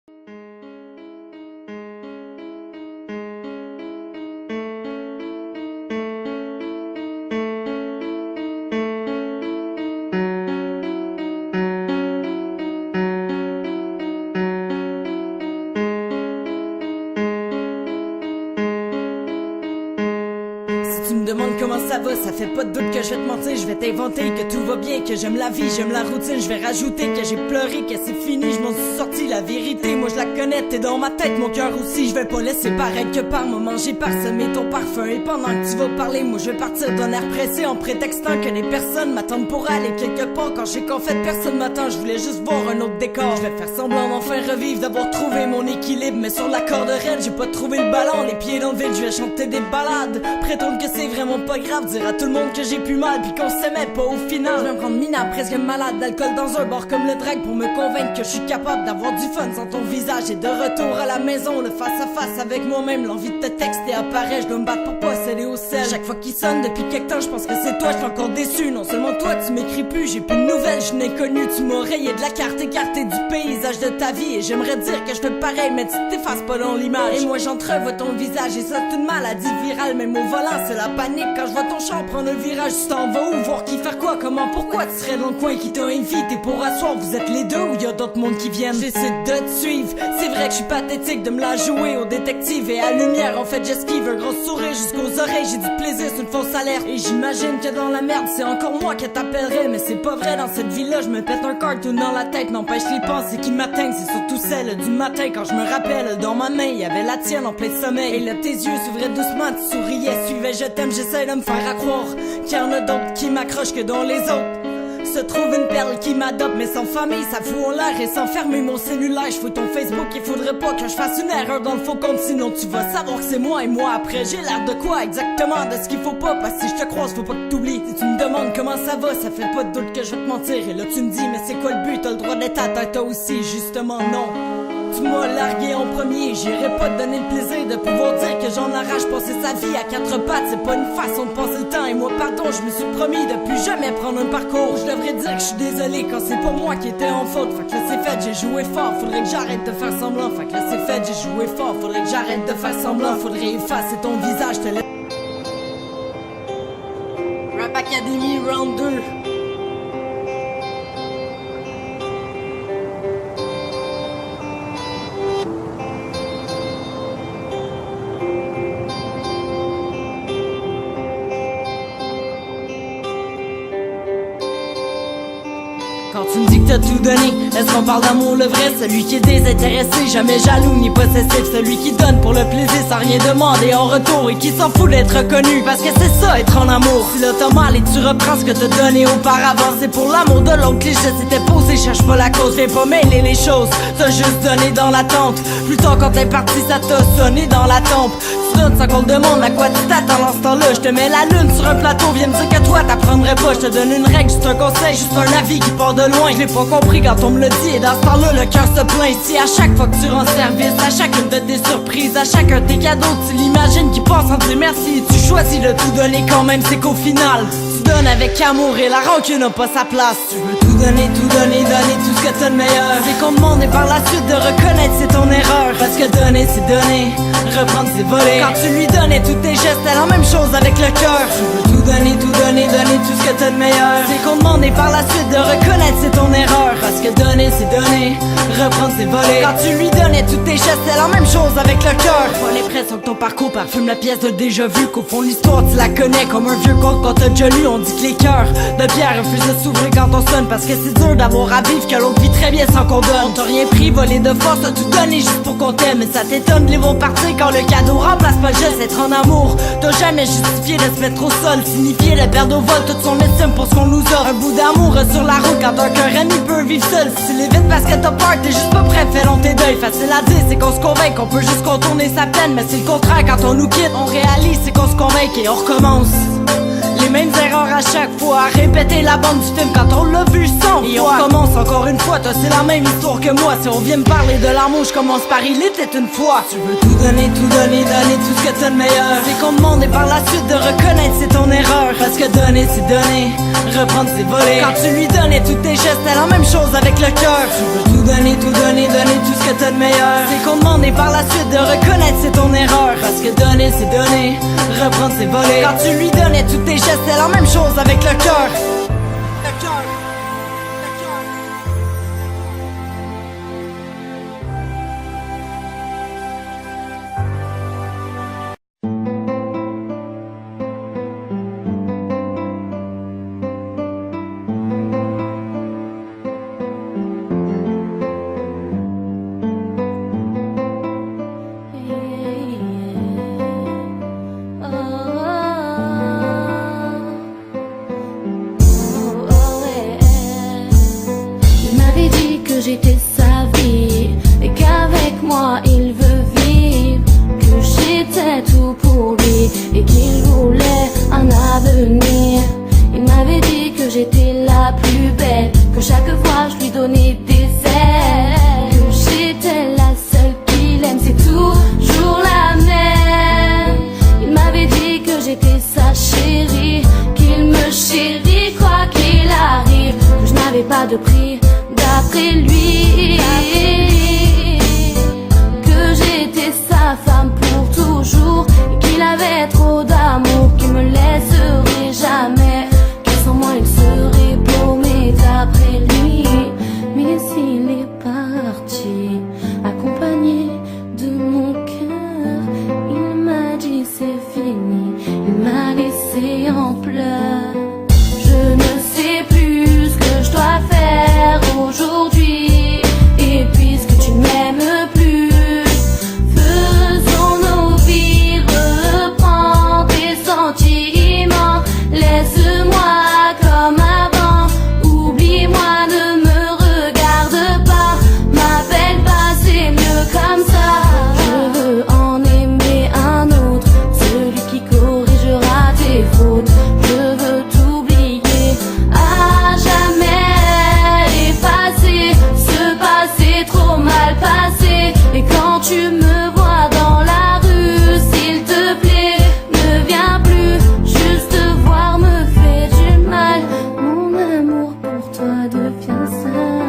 Tu me demandes comment ça va, ça fait pas de doute que je vais te mentir. Je vais t'inventer que tout va bien, que j'aime la vie, j'aime la routine. Je vais rajouter que j'ai pleuré, que c'est fini, je m'en suis sorti. La vérité, moi je la connais, t'es dans ma tête, mon cœur aussi. Je vais pas laisser paraître que par moment j'ai parsemé ton parfum. Et pendant que tu vas parler, moi je vais partir d'un air pressé, en prétextant que les personnes m'attendent pour aller quelque part. Quand j'ai qu'en fait personne m'attend, je voulais juste voir un autre décor. Je vais faire semblant d'enfin revivre, d'avoir trouvé mon équilibre. Mais sur la corde raide, j'ai pas trouvé le ballon. Les pieds dans le vide, je vais chanter des balades, prétendre que c'est vraiment pas grave, dire à tout le monde que j'ai plus mal puis qu'on s'aimait pas au final. Je vais me prendre minable, presque malade, d'alcool dans un bar comme le drag, pour me convaincre que je suis capable d'avoir du fun sans ton visage. Et de retour à la maison, le face à face avec moi-même, l'envie de te texter apparaît. Je dois me battre pour pas céder au sel. Chaque fois qu'il sonne depuis quelque temps, je pense que c'est toi, je suis encore déçu. Non seulement toi tu m'écris plus, j'ai plus de nouvelles, je n'ai connu. Tu m'as rayé de la carte, écarté du paysage de ta vie. Et j'aimerais dire que je fais pareil, mais tu t'effaces pas dans l'image. Et moi j'entrevois ton visage et ça c'est une maladie virale. Même au volant c'est la panique quand je vois ton champ prendre un virage. Tu t'en vas où, voir qui, faire quoi, comment, pourquoi? Tu serais dans le coin qui t'a invité pour asseoir. Vous êtes les deux ou y a d'autres mondes qui viennent? J'essaie de te suivre, c'est vrai que je suis pathétique de me la jouer au détective et à lumière. En fait j'esquive un gros sourire jusqu'aux oreilles. J'ai du plaisir, c'est une fausse alerte. Et j'imagine que dans la merde c'est encore moi qui t'appellerai. Mais c'est pas vrai, dans cette vie là je me pète un cartoon dans la tête. N'empêche les pensées qui m'atteignent, c'est surtout celle du matin. Quand je me rappelle, dans ma main y'avait la tienne en plein sommeil. Et là tes yeux s'ouvraient doucement, tu souriais, suivais je t'aime. J'essaie de me faire à croire qu'il y en a d'autres qui m'accrochent que dans les autres. Se trouve une perle qui m'adopte, mais sans famille, ça fout en l'air. Et sans fermer mon cellulaire, je fous ton Facebook. Il faudrait pas que je fasse une erreur dans le faux compte, sinon tu vas savoir que c'est moi. Et moi après, j'ai l'air de quoi exactement? De ce qu'il faut pas, parce que si je te croise, faut pas que t'oublies. Si tu me demandes comment ça va, ça fait pas de doute que je vais te mentir. Et là tu me dis, mais c'est quoi le but? T'as le droit d'être à tête, toi aussi, justement non. Tu m'as largué en premier, j'irai pas te donner le plaisir de pouvoir dire que j'en arrache passer sa vie à quatre pattes. C'est pas une façon de passer le temps. Et moi pardon, je me suis promis de plus jamais prendre un parcours. Je devrais dire que je suis désolé quand c'est pas moi qui étais en faute. Fait que là c'est fait, j'ai joué fort, faudrait que j'arrête de faire semblant. Fait que là c'est fait, j'ai joué fort, faudrait que j'arrête de faire semblant. Faudrait effacer ton visage, te laisse. Rap Academy Round 2. Quand tu me dis que t'as tout donné, est-ce qu'on parle d'amour le vrai? Celui qui est désintéressé, jamais jaloux ni possessif. Celui qui donne pour le plaisir sans rien demander en retour, et qui s'en fout d'être reconnu, parce que c'est ça être en amour. Si là t'as mal et tu reprends ce que t'as donné auparavant, c'est pour l'amour de l'autre cliché s'était posé. Cherche pas la cause, viens pas mêler les choses. T'as juste donné dans l'attente. Plus tard quand t'es parti, ça t'a sonné dans la tempe. Tu donnes sans qu'on te demande à quoi tu t'attends dans ce temps-là. Je te mets la lune sur un plateau, viens me dire que toi t'apprendrais pas. Je te donne une règle, juste un conseil, juste un avis qui part de loin. Je l'ai pas compris quand on me le dit, et dans ce temps-là le cœur se plaint. Si à chaque fois que tu rends service, à chacune de tes surprises, à chacun de tes cadeaux, tu l'imagines qui passe en dire merci, et tu choisis de tout donner quand même, c'est qu'au final tu donnes avec amour et la rancune n'a pas sa place. Tu veux tout donner, donner tout ce que t'as de meilleur. C'est qu'on demande et par la suite de reconnaître c'est ton erreur. Parce que donner c'est donner, reprendre c'est voler. Quand tu lui donnais tous tes gestes, c'est la même chose avec le cœur. Tu veux tout donner, donner tout ce que t'as de meilleur. C'est qu'on demande et par la suite de reconnaître c'est ton erreur. Parce que donner c'est donner, reprendre c'est voler. Quand tu lui donnais tous tes gestes, c'est la même chose avec le cœur. Pas l'impression que ton parcours parfume la pièce de déjà vu, qu'au fond l'histoire tu la connais comme un vieux conte quand t'as déjà lu. On dit que les cœurs de pierre refusent de s'ouvrir quand on sonne, parce que c'est dur d'avoir à vivre que l'autre vit très bien sans qu'on donne. On t'a rien pris, volé de force, t'as tout donné juste pour qu'on t'aime. Mais ça t'étonne, les vont partir quand le cadeau remplace pas le geste. Être en amour, t'as jamais justifié de se mettre au sol, signifié de perdre au vol toute son estime pour ce qu'on nous offre. Un bout d'amour sur la route quand un cœur ami peut vivre seul. Si tu l'évites parce que t'as peur, t'es juste pas prêt, fais long tes deuils. Facile à dire, c'est qu'on se convainc qu'on peut juste contourner sa peine, mais c'est le contraire quand on nous quitte. On réalise, c'est qu'on se convainc et on recommence. les mêmes erreurs à chaque fois, à répéter la bande du film quand on l'a vu 100 fois. Et on commence encore une fois, toi c'est la même histoire que moi. Si on vient me parler de l'amour, je commence par il était une fois. Tu veux tout donner, donner tout ce que t'as de meilleur. C'est qu'on demande et par la suite de reconnaître c'est ton erreur. Parce que donner c'est donner, reprendre c'est voler. Quand tu lui donnais tous tes gestes, c'est la même chose avec le cœur. Tu veux tout donner, tout ce que t'as de meilleur. C'est qu'on demande et par la suite de reconnaître c'est ton erreur. Parce que donner c'est donner, reprendre c'est voler. Quand tu lui donnais tous tes gestes, c'est la même chose avec le cœur. J'étais sa vie et qu'avec moi il veut vivre, que j'étais tout pour lui et qu'il voulait un avenir.